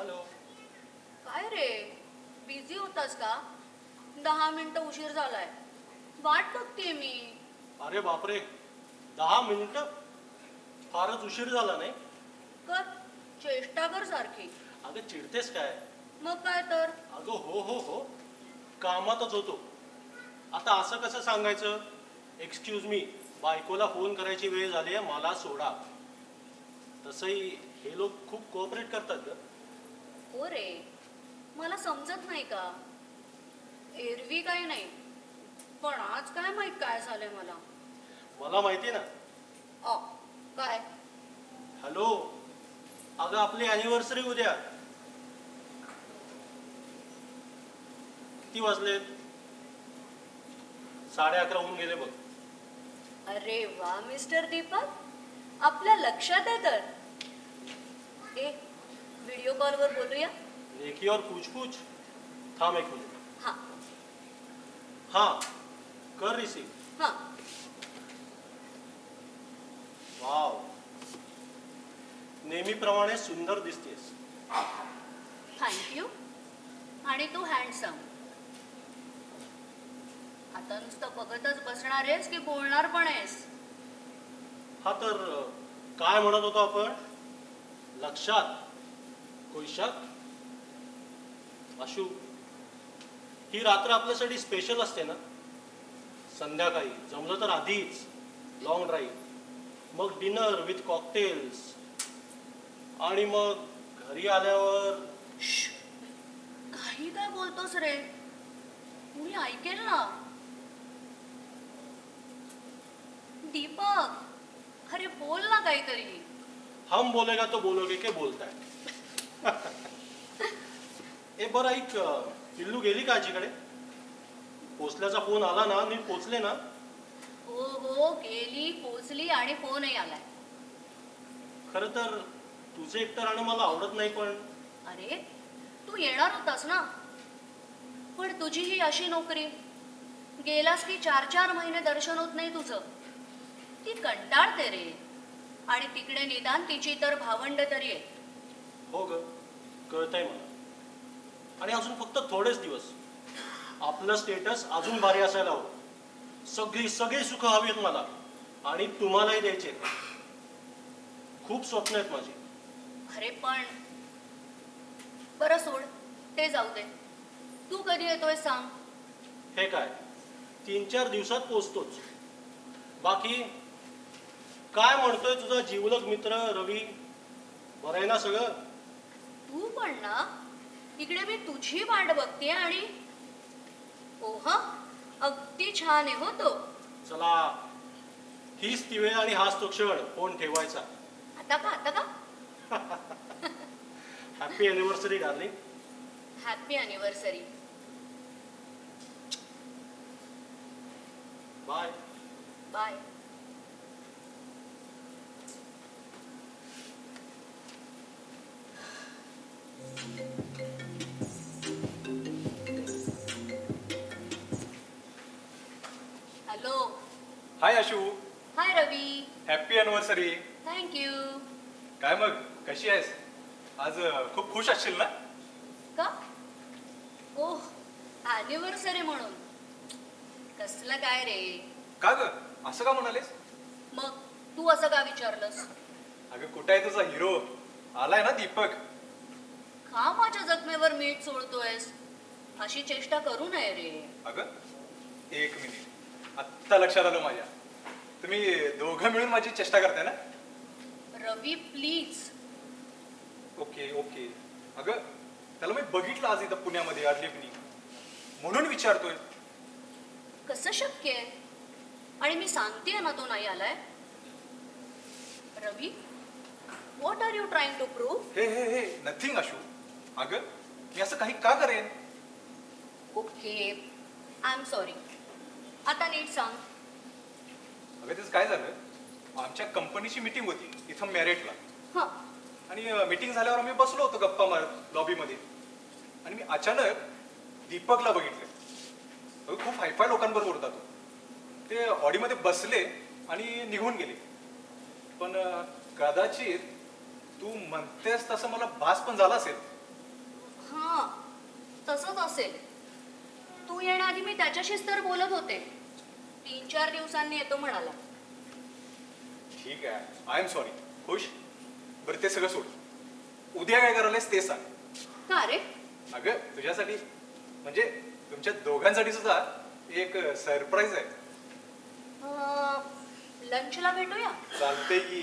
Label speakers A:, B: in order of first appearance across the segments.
A: Hello.
B: काय रे, busy होतास का? 10 मिनिटं उशीर झालाय. वाट बघतेय मी.
A: अरे बापरे, 10 मिनिटं? फारच उशीर झाला नाही?
B: कर, चेष्टा कर सारखी.
A: अगं चिडतेस काय?
B: मग काय तर.
A: अगं हो हो हो, कामातच होतो. आता असं कसं सांगायचं? एक्सक्यूज मी, बायकोला फोन करायची वेळ झाली आहे, मला सोडा. तसंही हे लोक खूप कोऑपरेट करतात ग.
B: हो रे, मला समजत नाही का? एरवी काही नाही, पण आज काय माहित काय झालंय मला.
A: मला माहिती ना.
B: अ काय?
A: हॅलो, अगं आपली अॅनिव्हर्सरी उद्या. किती वाजलेत? 11:30 होऊन गेले बघ.
B: अरे वा मिस्टर दीपक, आपल्या लक्षात आहे तर. ए, व्हिडिओ कॉलवर बोलूया.
A: लेखी और पूछ थांब एक मिनिट.
B: हा
A: हा, कर रिसीव.
B: हा.
A: वाव, नेहमीप्रमाणे सुंदर दिसतेस.
B: थँक्यू. आणि तू हँडसम. आता नुसतं बघतच बसणार आहेस की बोलणार पण आहेस?
A: हा तर काय म्हणत होतो आपण? लक्षात? कोई शक? आशू, ही रात्र आपल्यासाठी स्पेशल असते ना. संध्याकाळी जमलं तर आधीच लॉंग ड्राईव्ह, मग डिनर विथ कॉकटेल्स, आणि मग घरी आल्यावर.
B: काही काय बोलतोस रे? कुणी ऐकेल ना. दीपक, अरे बोल ना काहीतरी.
A: हम बोलेगा तो बोलोगे के बोलताय. ए बरं ऐक, पिल्लू गेली का आजीकडे? पोचल्याचा फोन आला ना? नीट पोचले ना?
B: हो हो, गेली, पोचली आणि फोनही आलाय.
A: खरं तर तुझं एकटं राहणं मला आवडत नाही, पण.
B: अरे, तू येणार होतास ना. पण तुझी ही अशी नोकरी, गेलास की 4-4 महिने दर्शन होत नाही तुझं. ती कंटाळते रे. आणि तिकडे निदान तिची तर भावंड तरी आहे.
A: हो ग, कळतंय मला. आणि अजून फक्त थोडेच दिवस. आपलं स्टेटस अजून भारी असायला हवं. सगळी सुख हवीत मला, आणि तुम्हालाही द्यायचे. खूप स्वप्न आहेत माझी.
B: अरे पण बरं सोड, ते जाऊ दे. तू कधी येतोय सांग?
A: हे काय, 3-4 दिवसात पोचतोच. बाकी काय म्हणतोय तुझा जिवलग मित्र रवी? बरं आहे ना सगळं?
B: तू पण ना, इकडे मी तुझी वाट बघते. आणि हो हा, अगदी छान आहे हो तो.
A: चला, हीच ती वेळ आणि हाच तो क्षण फोन ठेवायचा.
B: आता का?
A: Happy anniversary darling.
B: Happy anniversary.
A: Bye.
B: Bye. Hello.
C: Hi Ashu.
B: Hi Ravi.
C: Happy anniversary.
B: Thank you.
C: काय मग, कशी आहेस? आज खूप खुश असशील ना?
B: का? ओह, अॅनिव्हर्सरी म्हणून. कसलं काय रे?
C: का ग, असं का म्हणालेस?
B: मग तू असं का विचारलंस?
C: अगं कुठं आहे तुझा हिरो? आलाय ना दीपक.
B: का माझ्या जखमेवर मीठ सोडतोयस? अशी चेष्टा करू नये रे.
C: अगं एक मिनिट, आत्ता लक्षात आलं माझ्या. तुम्ही दोघं मिळून माझी चेष्टा करताय ना?
B: रवी प्लीज.
C: Okay okay. अगं त्याला मी बघितलं आज इथं पुण्यामध्ये अडलिपणी, म्हणून विचारतोय.
B: कसं शक्य आहे? आणि मी सांगतेय ना तो नाही आलाय. Ravi, what are you trying to prove?
C: Hey nothing Ashu. अगं मी असं काही का करेन?
B: Okay, I am sorry. आता नीट सांग.
C: अगं त्याचं काय झालं, आमच्या कंपनीची मीटिंग होती इथं मॅरेटला.
B: हां.
C: आणि मीटिंग झाल्यावर आम्ही बसलो होतो गप्पा मारत लॉबीमध्ये, आणि मी अचानक दीपकला बघितलं. खूप हायफाय लोकांबरोबर होता तो. ते ऑडीमध्ये बसले आणि निघून गेले. पण कदाचित तू म्हणतेस तसं मला भास पण झाला असेल.
B: हा तसंच असेल. तू येण्याआधी मी त्याच्याशीच तर बोलत होते. 3-4 दिवसांनी येतो म्हणाला.
C: ठीक आहे, आय एम सॉरी. खुश. बरं ते सगळं सोड. उद्या काय करायलास ते सांग.
B: का रे?
C: अगं तुझ्यासाठी म्हणजे तुमच्या दोघांसाठी सुद्धा एक सरप्राईज आहे.
B: लंचला भेटूया.
C: चालते की.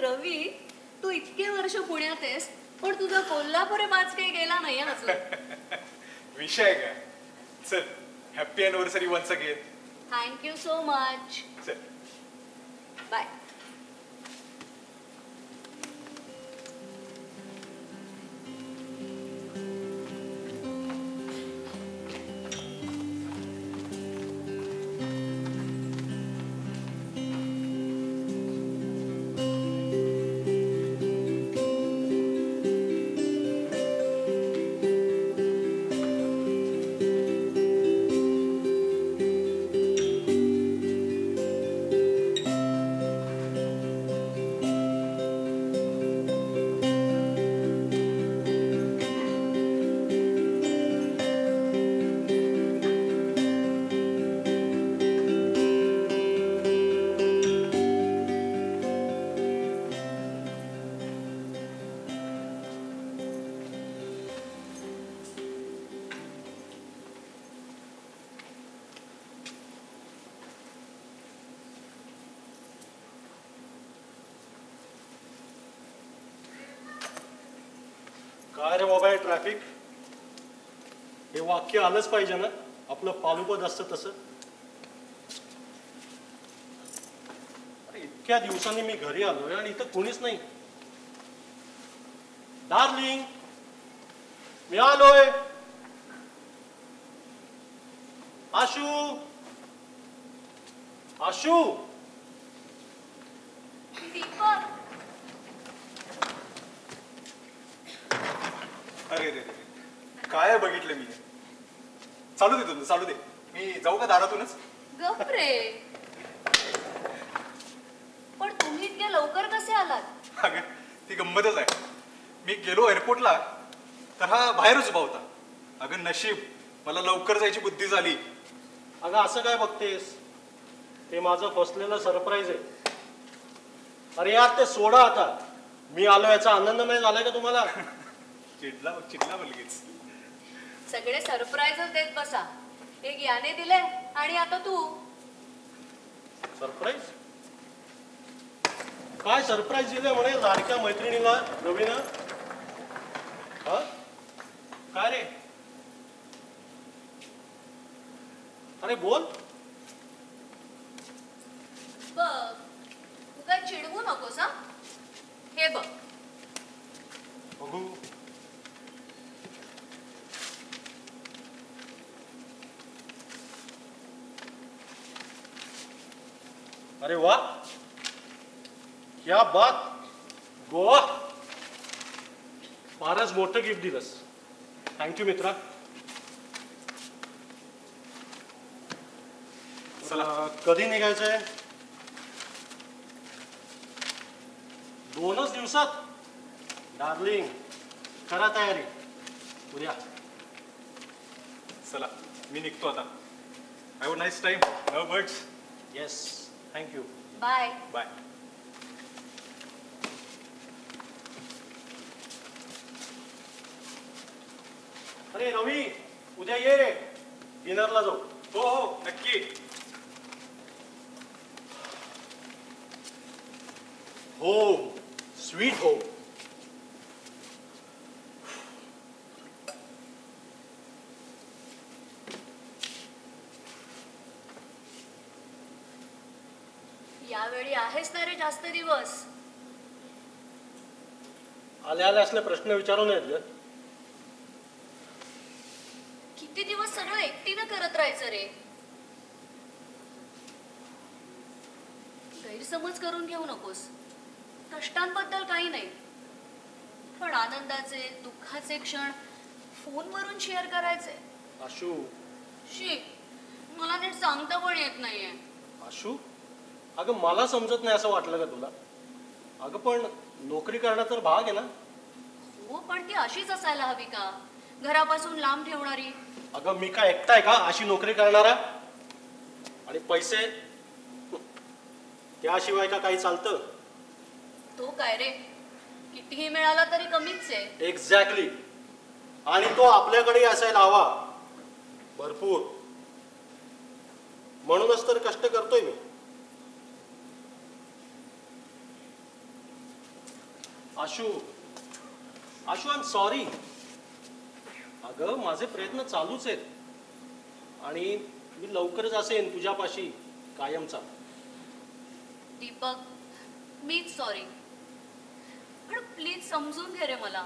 B: रवी, तू इतके वर्ष पुण्यात आहेस पण तुझा कोल्हापुरी बाज काही गेला नाही अजून.
C: विषय काय. चल, happy anniversary once again.
B: Thank you so much.
C: चल.
B: बाय.
A: काय रे बाबा हे ट्रॅफिक. हे वाक्य आलंच पाहिजे ना, आपलं पालुपद असतं तसं. अरे इतक्या दिवसांनी मी घरी आलोय आणि इथं कोणीच नाही. डार्लिंग, मी आलोय. आशू, आशू.
B: दीपक,
C: अरे रे रे, काय बघितलं मी. चालू दे तुझं, चालू दे. मी जाऊ का दारातूनच.
B: गप रे. पण तुम्ही इतक्या लवकर कसे आलात?
C: अगं ती गंमतच आहे. मी गेलो एअरपोर्टला तर हा बाहेरच उभा होता. अगं नशीब मला लवकर जायची बुद्धी झाली.
A: अगं असं काय बघतेस, ते माझं फसलेलं सरप्राईज आहे. अरे यार ते सोडा आता. मी आलो याचा आनंद नाही झालाय का तुम्हाला?
C: चिडला मुलगीच.
B: सगळे सरप्राईजच देत बसा. एक याने दिले आणि आता तू.
A: सरप्राईज? काय सरप्राईज दिले म्हणे लाडक्या मैत्रिणीला रवीनं? हा काय रे? अरे बोल.
B: बघ, तू काय चिडवू नकोस हा. हे बघ.
A: बघू. अरे वा, क्या बात. गोवा. फारच मोठं गिफ्ट दिलंस. थँक्यू मित्रा. कधी निघायचंय? 2च दिवसात? डार्लिंग, करा तयारी. उद्या.
C: चला मी निघतो आता. Have a nice time. Love birds.
A: Yes, thank you.
B: Bye.
C: Bye.
A: अरे रवी, उद्या ये रे, डिनरला जाऊ.
C: हो हो नक्की.
A: Home, sweet home.
B: यावेळी आहेस ना रे जास्त दिवस.
A: आल्या आल्या असले प्रश्न विचारू नयेत ग.
B: किती दिवस सगळं एकटीनं करत राहायचं रे. गैरसमज करून घेऊ नकोस. कष्टांबद्दल काही नाही, पण आनंदाचे दुःखाचे क्षण फोनवरून शेअर करायचे.
A: आशू.
B: शी, मला नीट सांगता पण येत नाहीये.
A: आशू, अगं मला समजत नाही असं वाटलं का तुला? अगं पण नोकरी करणं तर भाग आहे ना.
B: हो हो पण ती अशीच असायला हवी का? घरापासून लांब ठेवणारी?
A: अगं मी काय एकटा आहे का अशी नोकरी करणारा? आणि पैसे त्याशिवाय का काही चालतं?
B: तो काय रे, कितीही मिळाला तरी कमीच आहे.
A: एक्झॅक्टली. आणि तो आपल्याकडे असायला हवा भरपूर. म्हणूनच तर कष्ट करतोय मी. Ashu Ashu, I am sorry. अगं माझे प्रयत्न चालूच आहेत आणि मी लवकरच असेन तुझ्यापाशी कायमचा.
B: दीपक, मीच सॉरी. पण प्लीज समजून घे रे मला.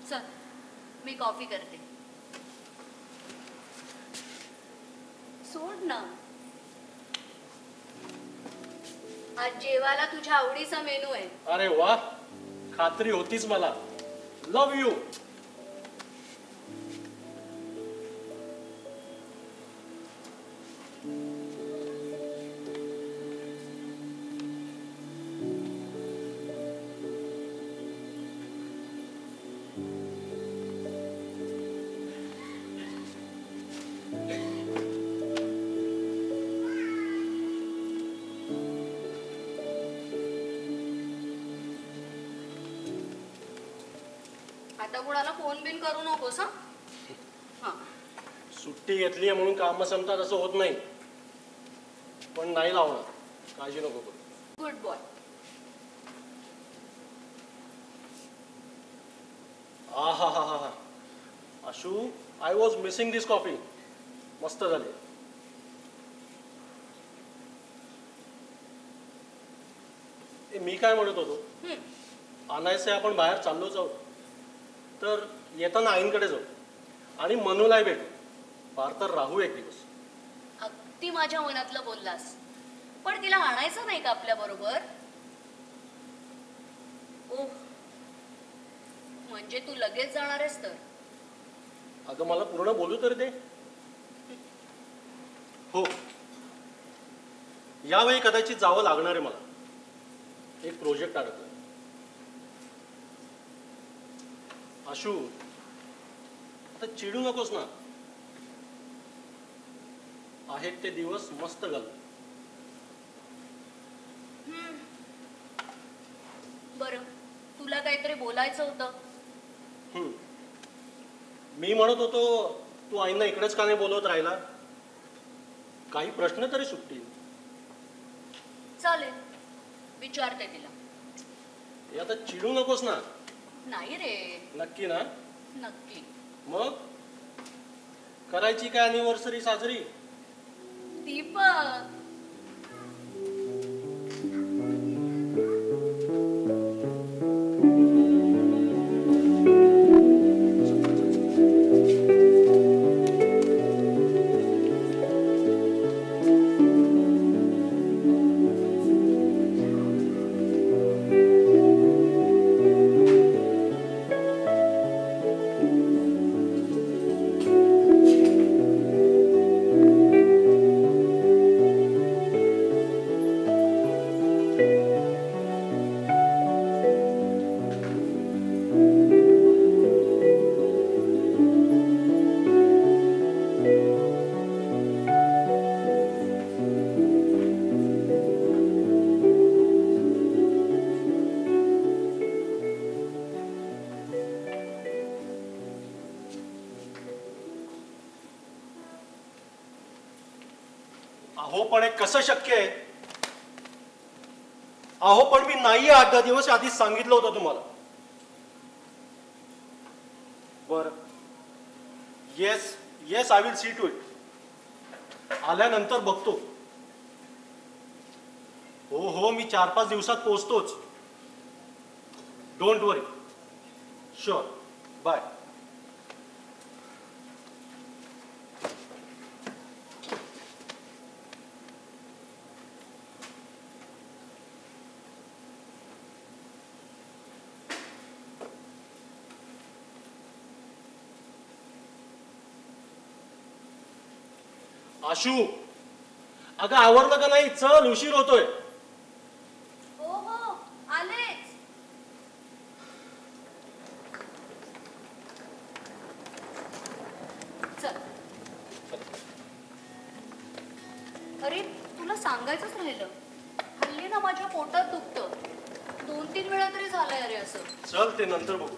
B: चल मी कॉफी करते. सोड ना. आज जेवायला तुझ्या आवडीचा मेनू आहे.
A: अरे वा, खात्री होतीच मला. लव यू.
B: आता कुणाला फोन बिन करू नकोस हा. हा.
A: सुट्टी घेतली आहे म्हणून काम संपतात असं होत नाही. पण नाही लावणार, काळजी नको करू.
B: Good boy.
A: हा हा हा हा. Ashu, I was missing this coffee. मस्त झाली. मी काय म्हणत होतो, आणायचे आपण बाहेर चाललोच आहोत, तर येताना आईंकडे जाऊ आणि मनूलाही भेटू. फार तर राहू एक दिवस.
B: अगदी माझ्या मनातलं बोललास. पण तिला आणायचं नाही का आपल्या बरोबर? ओह, म्हणजे तू लगेच जाणार आहेस तर?
A: अगं मला पूर्ण बोलू तर दे. हो, यावेळी कदाचित जावं लागणार आहे मला. एक प्रोजेक्ट अडकला. आशू, आता चिडू नकोस ना. आहेत ते दिवस मस्त घाल.
B: बरं, तुला काहीतरी बोलायचं होतं.
A: मी म्हणत होतो, तू आईंना इकडेच का नाही बोलवत राहिला? काही प्रश्न तरी सुटतील.
B: चालेल, विचारते तिला.
A: हे आता चिडू नकोस ना.
B: नाही रे.
A: नक्की ना?
B: नक्की.
A: मग करायची काय अॅनिव्हर्सरी साजरी?
B: दीपक,
A: अहो पण हे कसं शक्य आहे? अहो पण मी नाही 8-10 दिवस आधीच सांगितलं होतं तुम्हाला. बर, yes yes, I will see to it. आल्यानंतर बघतो. हो हो, मी 4-5 दिवसात पोहोचतोच. Don't worry. Sure. Bye. Ashu, अगं आवरलं का नाही? चल, उशीर होतोय.
B: हो हो, आलेच. अरे तुला सांगायचंच राहिलं, हल्ली ना माझ्या पोटात दुखतं. 2-3 वेळा तरी झालंय अरे असं.
A: चल ते नंतर बघू.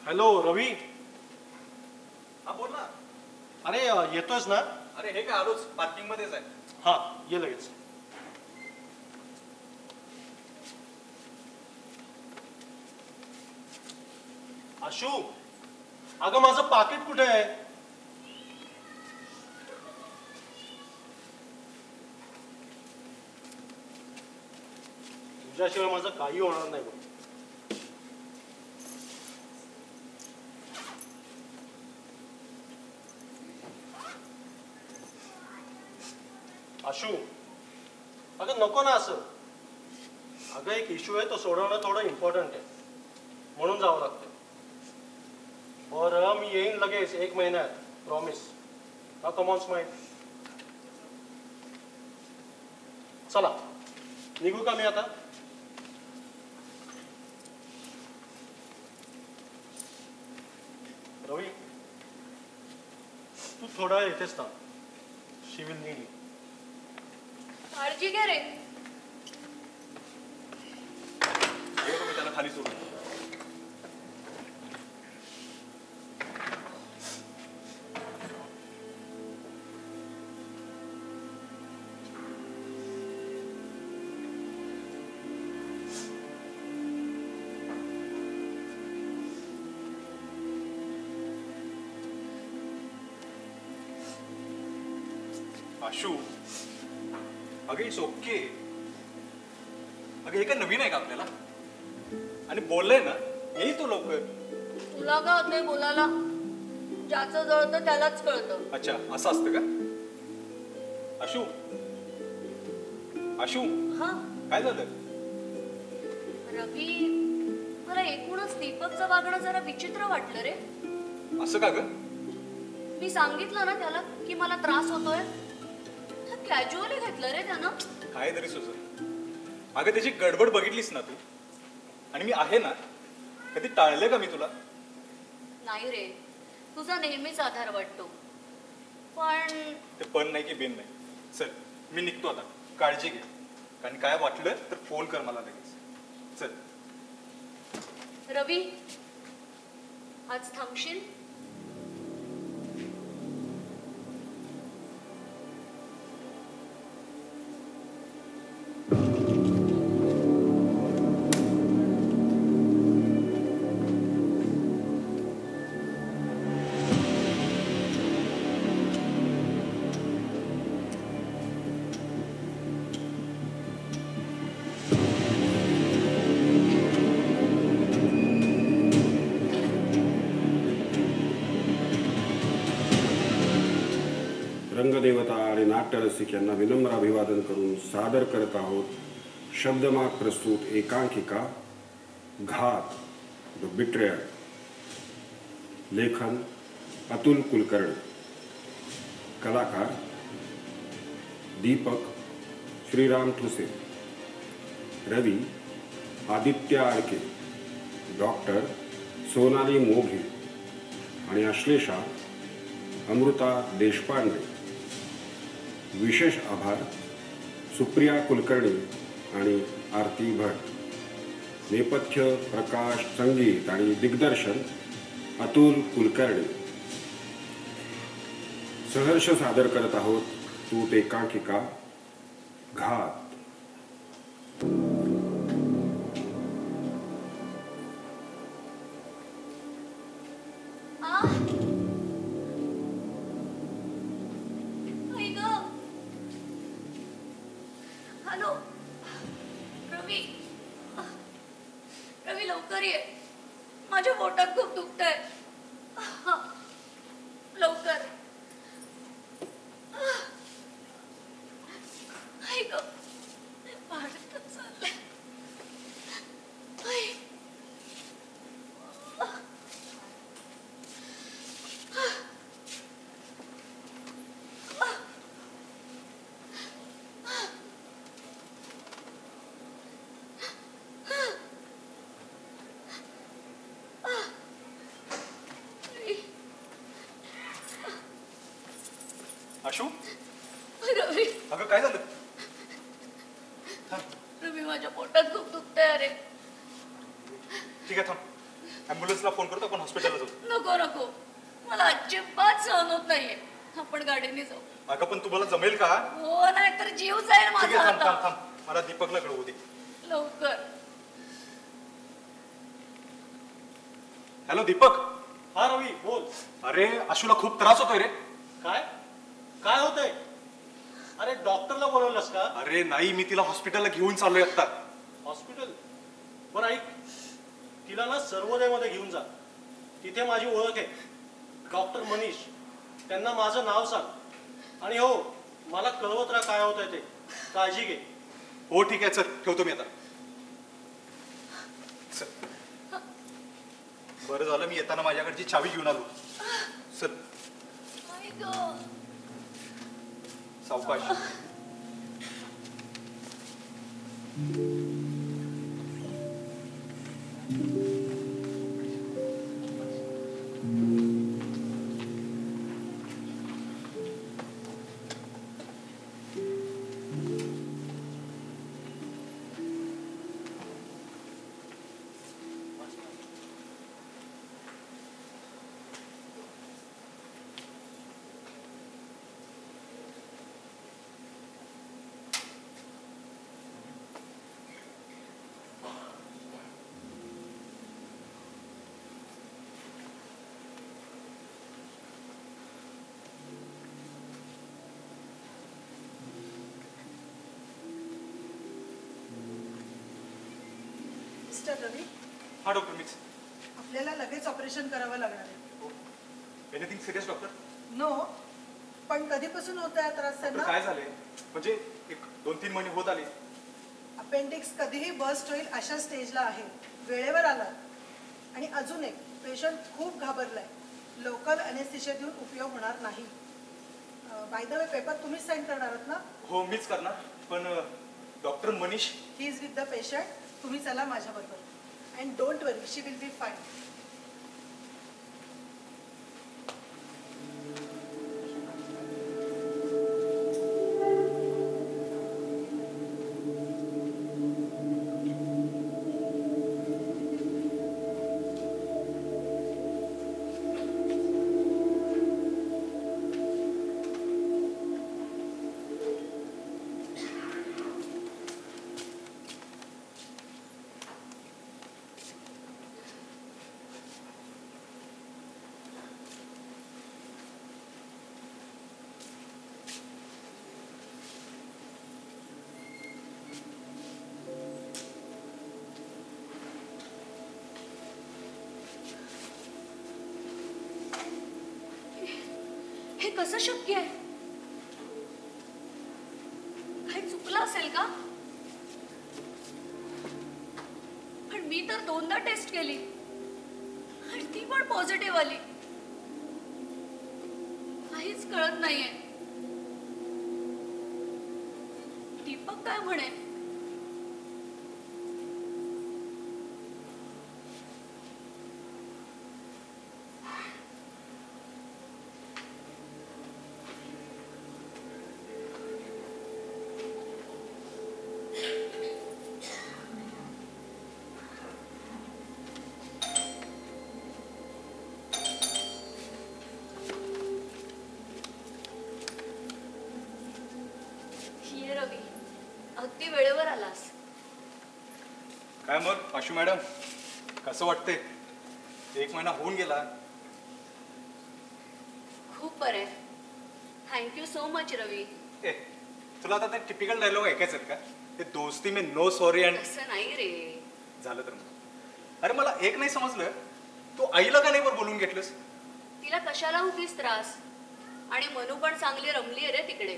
A: हॅलो रवी.
C: हा बोल ना.
A: अरे येतोयस ना?
C: अरे हे काय आलोच, पार्किंग मध्येच आहे.
A: हा ये लगेच. आशू, अगं माझं पाकिट कुठे आहे? तुझ्याशिवाय माझं काही होणार नाही बघ. आशू, अगं नको ना असं. अगं एक इश्यू आहे, तो सोडवणं थोडं इम्पॉर्टंट आहे, म्हणून जावं लागतं. बरं मी येईन लगेच 1 महिन्यात, प्रॉमिस. हा कम ऑन स्माइल. चला निघू का मी आता? रवी तू थोडा वेळ इथेच थांब. शी विल नीड यू.
B: काळजी घे रे.
C: येतो मी त्याला खाली सोडून. आशू, अगं इट्स ओके. अगं हे काय नवीन आहे का आपल्याला? आणि बोललंय ना, येईल तो लवकर.
B: तुला का होतंय बोलायला? ज्याचं जळतं त्यालाच कळतं.
C: अच्छा असं असतं का? आशू, आशू
B: हा
C: काय झालं?
B: रवी, मला एकूणच दीपकचं वागणं जरा विचित्र वाटलं रे.
C: असं का ग?
B: मी सांगितलं ना त्याला की मला त्रास होतोय. कॅज्युअली घेतलं रे त्यानं.
C: काय तरी सुचत. अगं त्याची गडबड बघितलीस ना तू, आणि मी आहे ना. कधी टाळलंय का मी तुला?
B: नाही रे, तुझा नेहमीच आधार वाटतो. पण
C: ते पण नाही की बेन नाही. चल मी निघतो आता. काळजी घे. कारण काय वाटलं तर फोन कर मला लगेच. चल.
B: रवी, आज थांबशील?
D: रंगदेवता आणि नाट्यरसिक यांना विनम्र अभिवादन करून सादर करत आहोत शब्दमाग प्रस्तुत एकांकिका घात, द बिट्रेयर. लेखन अतुल कुलकर्णी. कलाकार दीपक श्रीराम ठुसे, रवी आदित्य आडके, डॉक्टर सोनाली मोघे आणि अश्लेषा अमृता देशपांडे. विशेष आभार सुप्रिया कुलकर्णी आणि आरती भट. नेपथ्य, प्रकाश, संगीत आणि दिग्दर्शन अतुल कुलकर्णी. सहर्ष सादर करत आहोत तूत एकांकिका घात.
B: हॅलो रवी, रवी लवकर ये, माझ्या पोटात खूप दुखतंय. लवकर. आई ग, वाढतच चाललंय. आई.
C: आशू,
B: रवी,
C: अगं काय झालं?
B: रवी माझ्या पोटात खूप दुखतंय. अरे
C: ठीक आहे, थांब. ॲम्ब्युलन्सला फोन करतो, आपण हॉस्पिटलला जाऊ.
B: नको नको, मला अजिबात सहन होत नाहीये. आपण गाडीने जाऊ.
C: अगं पण तुम्हाला जमेल का?
B: हो, नाही तर जीव जाईल
C: ठीक
B: माझा
C: आहे, थांब थांब
B: आता.
C: थांब. मला दीपकला कळवू दे.
B: लवकर.
C: हॅलो दीपक.
A: हा रवी बोल.
C: अरे आशूला खूप त्रास होतोय रे.
A: काय काय होतंय? अरे डॉक्टरला बोलवलंस का?
C: अरे नाही, मी तिला हॉस्पिटलला घेऊन चाललोय आता.
A: हॉस्पिटल? बरं ऐक, तिला ना सर्वोदयमध्ये घेऊन जा. तिथे माझी ओळख आहे, डॉक्टर मनीष. त्यांना माझं नाव सांग आणि हो, मला कळवत राहा काय होतंय ते. काळजी घे.
C: हो ठीक आहे, चल ठेवतो मी आता. चल. बरं झालं मी येताना माझ्याकडची चावी घेऊन आलो. चल
B: आई गं.
C: सावकाश.
E: मिस्टर रवी,
C: हा डॉक्टर मीच.
E: आपल्याला लगेच ऑपरेशन करावं लागणार आहे.
C: Anything serious doctor?
E: नो, पण कधीपासून होत आहे त्रास
C: डॉक्टर
E: त्यांना?
C: काय झाले? म्हणजे एक 2-3 महिने होत आले.
E: अपेंडिक्स कधीही बस्ट होईल अशा स्टेजला आहे. वेळेवर आला. आणि अजून एक, पेशंट खूप घाबरलाय. लोकल अनेस्थेशिया देऊन उपयोग होणार नाही. बाय द वे, पेपर तुम्हीच साईन करणार आहात ना?
C: हो मीच करणार, पण doctor Manish.
E: He is with the patient. तुम्ही चला माझ्याबरोबर. And don't worry, she will be fine.
B: हे कसं शक्य आहे? काही चुकलं असेल का? पण मी तर 2दा टेस्ट केली आणि ती पण पॉझिटिव्ह आली. काहीच कळत नाहीये. दीपक काय म्हणे? ये रवी, अगदी वेळेवर आलास.
C: काय मग आशू मॅडम, कसं वाटतंय? 1 महिना होऊन गेला.
B: खूप बरं. थँक्यू सो मच रवी.
C: ए, तुला आता ते टिपिकल डायलॉग ऐकायचे आहेत का? ते दोस्ती में नो सॉरी अँड
B: असं नाही रे.
C: झालं तर मग. अरे मला एक नाही समजलं, तू आईला का नाही वर बोलून घेतलंस?
B: तिला कशाला उगीच त्रास. आणि मनू पण चांगली रमली आहे रे तिकडे.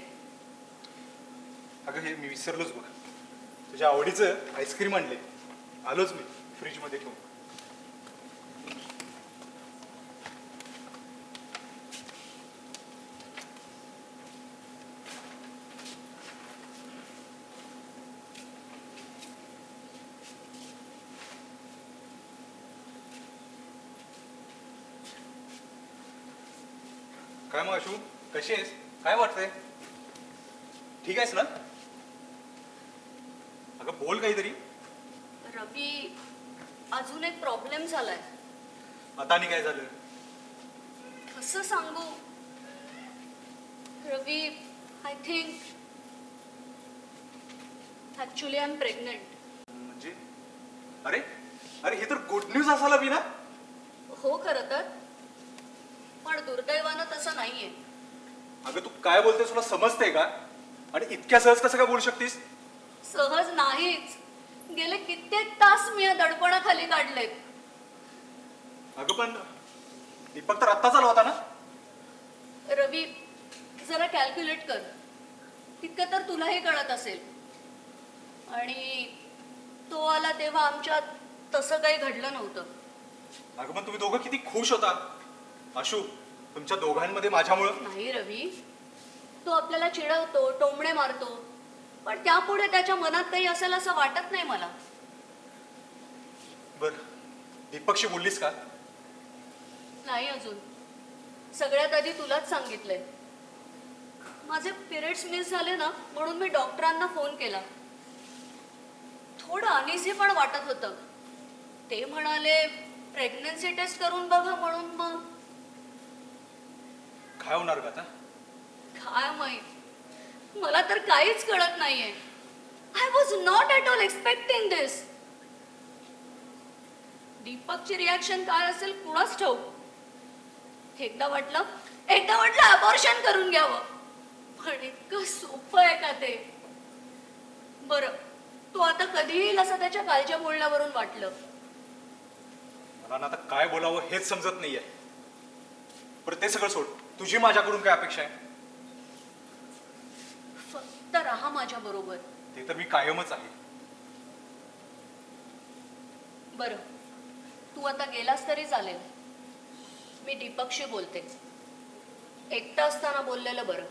C: अगं हे मी विसरलोच बघ, तुझ्या आवडीचं आईस्क्रीम आणले, आलोच मी फ्रीज मध्ये ठेवून. काय मग अशू, कशी आहेस? काय वाटतंय? ठीक आहेस ना? अगं बोल काहीतरी.
B: रवी, अजून एक प्रॉब्लेम झालाय.
C: आता आणि काय झालं?
B: कसं सांगू Ravi, I think actually I am pregnant.
C: म्हणजे अरे अरे हे तर गुड न्यूज असायला हवी ना?
B: हो खरं तर, पण दुर्दैवानं तसं नाहीये.
C: अगं तू काय बोलतेस, तुला समजतंय का? आणि इतक्या सहज कसं काय बोलू शकतीस?
B: सहज नाहीच. गेले कित्येक तास मी या दडपणाखाली काढलेत.
C: अगं पण दीपक तर आत्ताच आला होता ना?
B: रवी, जरा कॅल्क्युलेट कर. तितकं तर तुलाही कळत असेल. आणि तो आला तेव्हा आमच्यात तसं काही घडलं नव्हतं.
C: अगं पण तुम्ही दोघं किती खुश होता. आशू, तुमच्या दोघांमध्ये माझ्यामुळं.
B: नाही रवी, तो आपल्याला चिडवतो, टोमणे मारतो, पण त्यापुढे त्याच्या मनात काही असेल असं वाटत नाही मला.
C: बर, दीपकशी बोललीस का?
B: नाही अजून. सगळ्यात आधी तुलाच सांगितलंय. माझे पिरियड्स मिस झाले ना, म्हणून मी डॉक्टरांना फोन केला. थोडं अनइझी पण वाटत होतं. ते म्हणाले प्रेग्नन्सी टेस्ट करून बघा म्हणून. मग
C: काय होणार का आता?
B: काय माहित, मला तर काहीच कळत नाहीये. I was not at all expecting this. दीपकची रिॲक्शन काय असेल कुणाच ठाऊक. एकदा वाटलं अबॉर्शन करून घ्यावं, पण इतकं सोपं आहे का ते? बरं, तो आता कधीही येईल असं त्याच्या कालच्या बोलण्यावरून वाटलं.
C: मला ना आता काय बोलावं हेच समजत नाहीये. बरं ते सगळं सोड, तुझी माझ्याकडून काय अपेक्षा आहे?
B: फक्त राहा माझ्या बरोबर.
C: ते तर मी कायमच आहे.
B: बरं, तू आता गेलास तरी चालेल. मी दीपकशी बोलते. एकटं असताना बोललेलं बरं.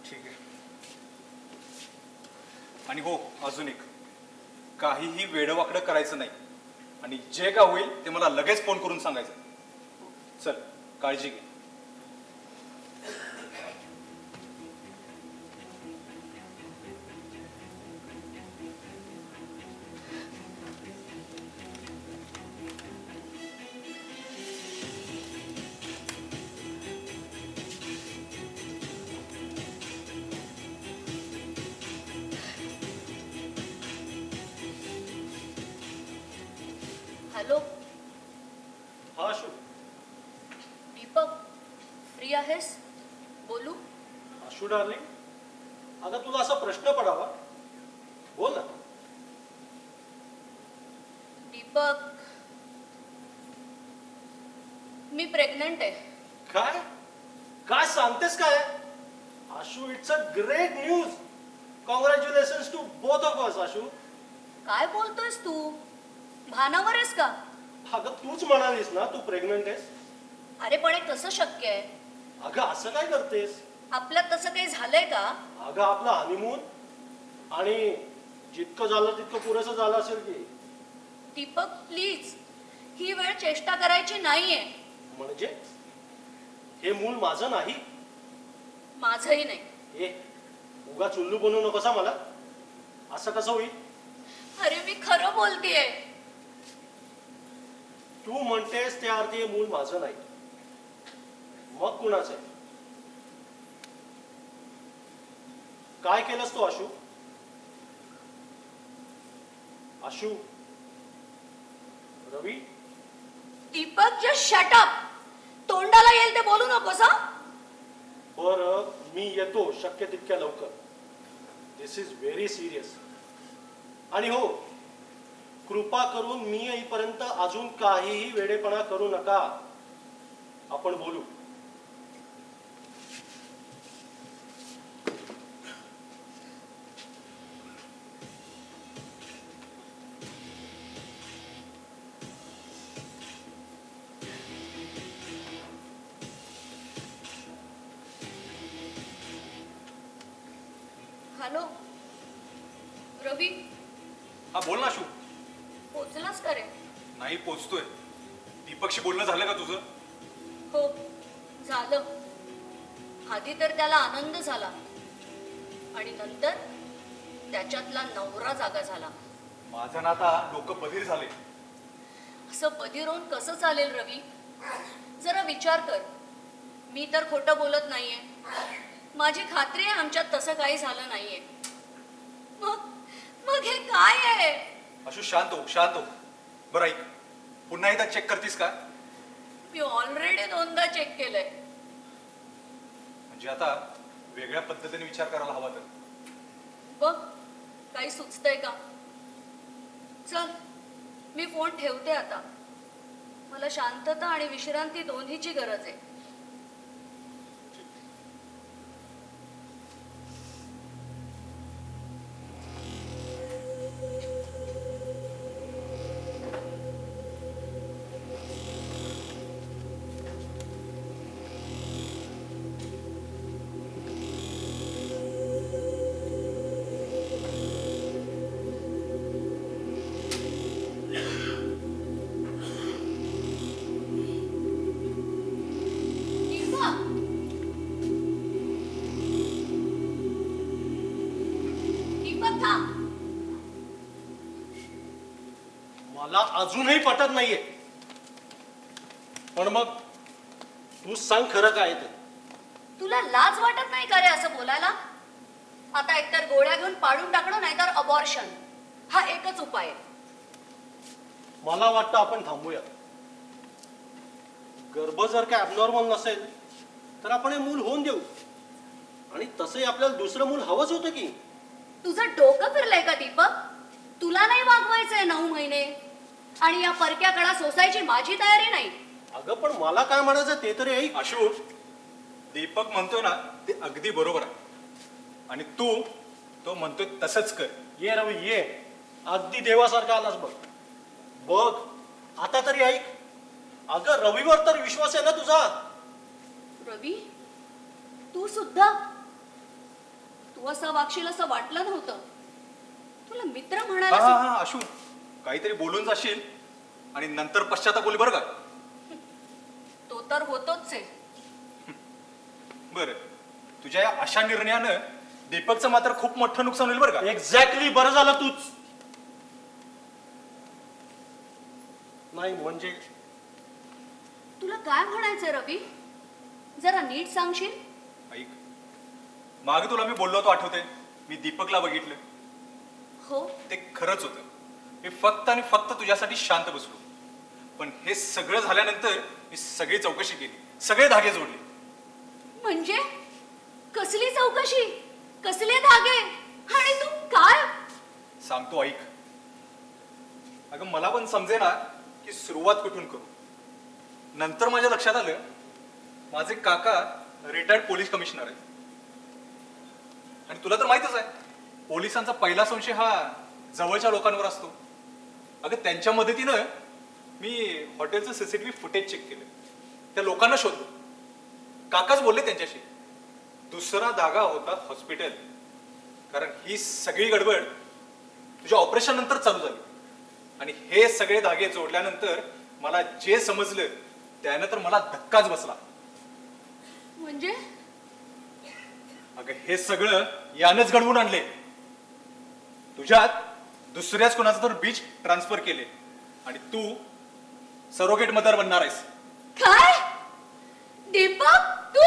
C: ठीक आहे. आणि हो, अजून एक, काहीही वेडवाकडं करायचं नाही. आणि जे काय होईल ते मला लगेच फोन करून सांगायचं. चल, काळजी घे.
B: हॅलो
A: हा आशू,
B: दीपक, फ्री आहेस? बोलू?
A: आशू डार्लिंग, अगं तुला असा प्रश्न पडावा, बोल ना.
B: दीपक, मी प्रेग्नंट आहे.
A: काय काय सांगतेस काय? Ashu, it's a great news. Congratulations to both of us. Ashu,
B: काय बोलतोयस तू? भानावर आहेस का?
A: अगं तूच म्हणालीस ना तू प्रेग्नंट आहेस.
B: अरे पण हे कसं शक्य आहे?
A: अगं असं काय करतेस?
B: आपल्यात तसं काही झालंय का?
A: अगं आपला हनीमून, आणि जितकं झालं तितकं पुरेसं झालं असेल की.
B: दीपक प्लीज, ही वेळ चेष्टा करायची नाहीये.
A: म्हणजे हे मूल माझं नाही?
B: माझंही नाही.
A: ए, उगा चुल्लू बनवू नकोसा मला. असं कसं होईल?
B: अरे मी खरं बोलतेय.
A: तू म्हणतेस त्या अर्थी हे मूल माझं नाही, मग कुणाचं आहे? काय केलंस तू आशू? आशू, रवी,
B: दीपक जस्ट शट अप. तोंडाला येईल ते बोलू नकोस हा.
A: बरं, मी येतो शक्य तितक्या लवकर. दिस इज व्हेरी सिरियस. आणि हो, कृपा करून मी येईपर्यंत अजून काहीही वेडेपणा करू नका. आपण बोलू.
B: हॅलो रवी,
C: हा बोल ना शू.
B: पोचलास का रे?
C: नाही पोचतोय. दीपकशी बोलणं झालं का तुझं?
B: हो झालं. आधी तर त्याला आनंद झाला आणि नंतर त्याच्यातला नवरा जागा झाला.
C: माझं ना आता डोकं बधीर झाले.
B: असं बधीर होऊन कसं चालेल रवी? जरा विचार कर. मी तर खोटं बोलत नाहीये. माझी खात्री आहे आमच्यात तसं काही झालं नाहीये. मग मग हे काय आहे?
C: अशू शांत हो, शांत हो. बरं ऐक, पुन्हा एकदा चेक करतीस का?
B: मी ऑलरेडी 2दा चेक केलंय.
C: म्हणजे आता वेगळ्या पद्धतीने विचार करायला हवा तर.
B: बघ काही सुचतंय का? चल मी फोन ठेवते आता. मला शांतता आणि विश्रांती दोन्हीची गरज आहे.
A: मला अजूनही पटत नाहीये. पण मग तू सांग खरं काय ते.
B: तुला लाज वाटत नाही का रे असं बोलायला? आता एकतर गोळ्या घेऊन पाडून टाकणं नाहीतर अबॉर्शन, हा एकच उपाय आहे.
A: मला वाटतं आपण थांबूया. गर्भ जर काय ॲबनॉर्मल नसेल तर आपण हे मूल होऊन देऊ. आणि तसंही आपल्याला दुसरं मूल हवंच होतं की.
B: तुझं डोकं फिरलंय का दीपक? तुला नाही वागवायचंय 9 महिने आणि या परक्याकडा सोसायची माझी तयारी नाही.
A: अगं पण मला काय म्हणायचं ते तरी ऐक.
C: अशू, दीपक म्हणतोय ना ते अगदी बरोबर आहे. आणि तू तो म्हणतोय तसंच कर.
A: ये रवी ये, अगदी देवासारखा आलास बघ. बघ आता तरी ऐक. अगं रवीवर तर विश्वास आहे ना तुझा?
B: रवी तू सुद्धा? तू असं वागशील असं वाटलं नव्हतं. तुला मित्र म्हणायला
C: हा अशू, काहीतरी बोलून जाशील आणि नंतर पश्चाताप बोल बरं का?
B: तो तर होतोच आहे.
C: बरं, तुझ्या या अशा निर्णयानं दीपकचं मात्र खूप मोठं नुकसान होईल बरं का?
A: एक्झॅक्टली. बरं झालं तूच नाही म्हणजे.
B: तुला काय म्हणायचंय रवी? जरा नीट सांगशील?
C: ऐक, मागे तुला मी बोललो होतो आठवते? मी दीपकला बघितलं.
B: हो
C: ते खरंच होतं. मी फक्त आणि फक्त तुझ्यासाठी शांत बसलो. पण हे सगळं झाल्यानंतर मी सगळी चौकशी केली, सगळे धागे जोडले.
B: म्हणजे कसली चौकशी, कसले धागे आणि तू काय?
C: सांगतो ऐक. अगं मला पण समजेना की सुरुवात कुठून करू. नंतर माझ्या लक्षात आलं माझे काका रिटायर्ड पोलीस कमिशनर आहेत. आणि तुला तर माहितच आहे पोलिसांचा पहिला संशय हा जवळच्या लोकांवर असतो. अगं त्यांच्या मदतीनं मी हॉटेलचं सीसीटीव्ही फुटेज चेक केलं. त्या लोकांना शोधलो. काकाच बोलले त्यांच्याशी. दुसरा धागा होता हॉस्पिटल. कारण ही सगळी गडबड तुझ्या ऑपरेशन नंतर चालू झाली. आणि हे सगळे धागे जोडल्यानंतर मला जे समजलं त्यानं तर मला धक्काच बसला.
B: म्हणजे
C: अगं हे सगळं यानंच घडवून आणले. तुझ्यात दुसऱ्याच कोणाचं तर बीज ट्रान्सफर केले आणि तू सरोगेट मदर बनणार आहेस.
B: काय दीपक तू?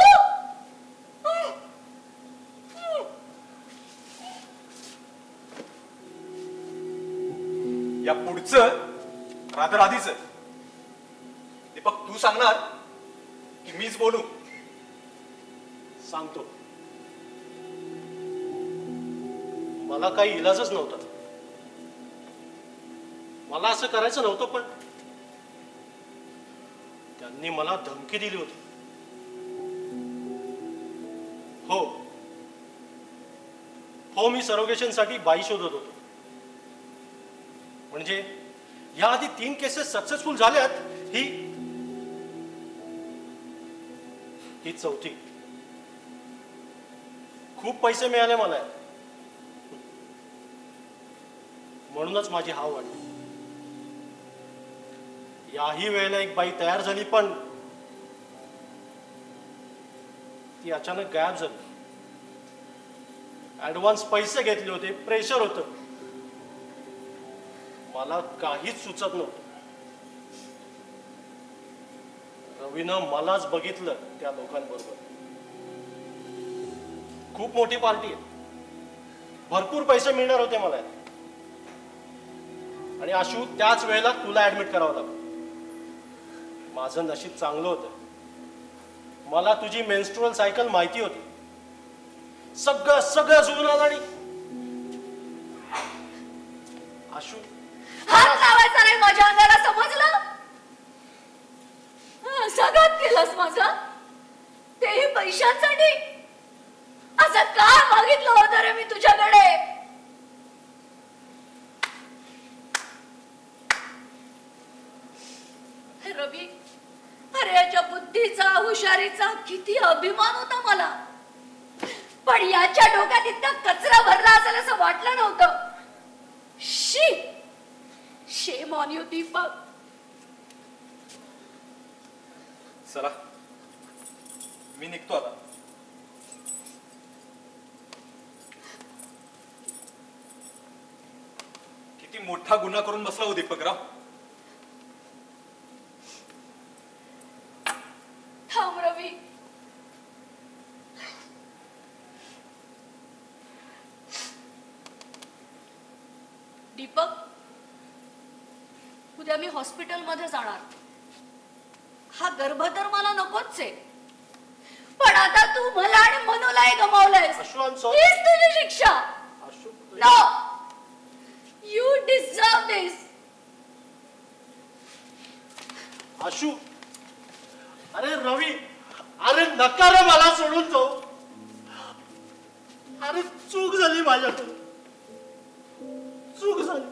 C: या पुढचं रात्र आधीच दीपक तू सांगणार की मीच बोलू?
A: सांगतो. मला काही इलाजच नव्हता. मला असं करायचं नव्हतं, पण त्यांनी मला धमकी दिली होती. हो हो, मी सरोगेशनसाठी बाई शोधत होतो. म्हणजे याआधी 3 केसेस सक्सेसफुल झाल्यात, ही चौथी. खूप पैसे मिळाले मला, म्हणूनच माझी हाव वाढली. याही वेळेला एक बाई तयार झाली, पण ती अचानक गायब झाली. ऍडव्हान्स पैसे घेतले होते, प्रेशर होतं, मला काहीच सुचत नव्हतं. रवीनं मलाच बघितलं त्या लोकांबरोबर. खूप मोठी पार्टी आहे, भरपूर पैसे मिळणार होते मला. आणि आशू, त्याच वेळेला तुला ऍडमिट करावं लागलं. माझं नशीब चांगलं होतं, मला तुझी मेन्स्ट्रुअल सायकल माहिती होती. सगळं जुळून आलं. आणि आशू,
B: हात लावायचा नाही माझ्या अंगाला, समजलं? सगळं केलंस माझं, तेही पैशांसाठी. असं काय मागितलं होतं रे मी तुझ्याकडे? रवी, अरे याच्या बुद्धीचा, हुशारीचा किती अभिमान होता मला, पण याच्या डोक्यात इतका कचरा भरला असेल असं वाटलं नव्हतं. शी, शेम ऑन यू दीपक.
C: चला, मी निघतो आता. किती मोठा गुन्हा करून बसला हो दीपकराव.
B: थांब रवी, दीपक, उद्या मी हॉस्पिटलमध्ये जाणार. हा गर्भ तर मला नकोच आहे, पण आता तू मला आणि मनूलाही गमावलंयस. हीच तुझी शिक्षा. नो, यू डिझर्व दिस.
A: आशू, अरे रवी, अरे नका रे मला सोडून तो. अरे चूक झाली माझ्याकडून, चूक झाली.